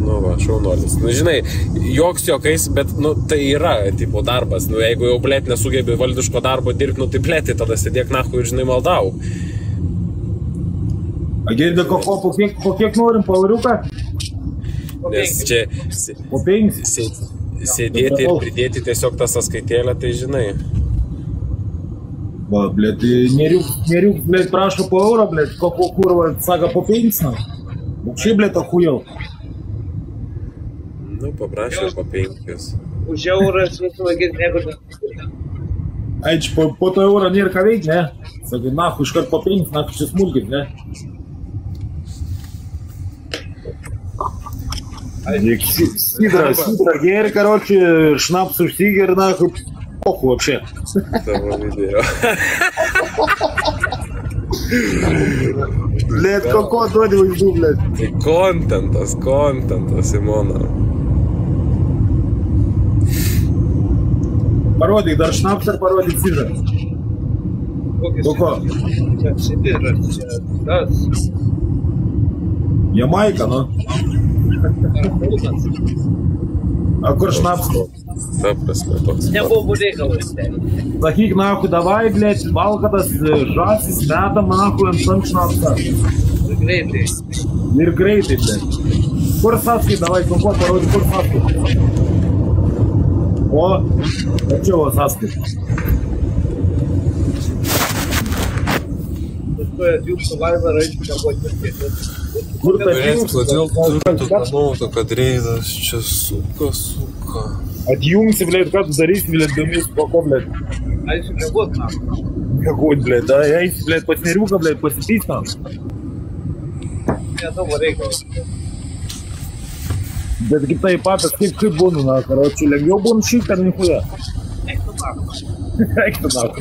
Nu va, šaunuolis. Nu, žinai, joks jokais, bet, nu, tai yra, tipo, darbas. Nu, jeigu jau, blėt, nesugebi valdiško darbo dirbti, nu, tai blėt, tada sėdėk nahu ir, žinai, maldau. A Girdi, po kiek norim, po euriuką? Nes čia Po 5. sėdėti ir pridėti tiesiog tą sąskaitėlę, tai žinai. Va, blėt, neriuk, blėt, prašo po eurą, blėt, kokio kurva, saka po 5, na. Bukšai, blėt, ахуел. Nu, paprašė po 5. Už eurą susimagėti negu. Ai, čia po to eurą nėra ką veikti, ne? Sakai, nahu, iškart po 5, nahu, čia smulkit, ne? Сидра гер, короче, шнапс užsigeria, нахуй, похуй вообще. Tavo video. Блядь, коко дуodi vaizdu, блядь. Tai kontentas, Simona. Parodyk dar šnaps ar parodyk sidrą. Koko? Čia Sibiras, čia tas. Jamaika, nu. A kur šnaps? Ta prasme, toks. Nebuvo reikalas. Sakyk, nahu, davai, blėt, valkatas žasis, metam, nahu, ant šnapsą. Greitai. Ir greitai, blėt. Kur saskai, davai, koko, parodyk, kur saskai. O, čia va saskai. Jūsų laivą raiškiai nebuvo tirkėti. Kur ta Kodėl turiu tokią, kad reidas čia suka. Atjungsi, blėt, ką tu darysi, blėt, domis, koko, blėt. Aisiu nebūt, na. Какой, блядь, да, eisi, blėt, pas neriuką, blėt, pasipysna. Nebuvo reikalas. Bet kitai patas, kaip būna, na, karočiui, lengviau būna šit, ar nichuja. Eik tu naku. Eik tu naku.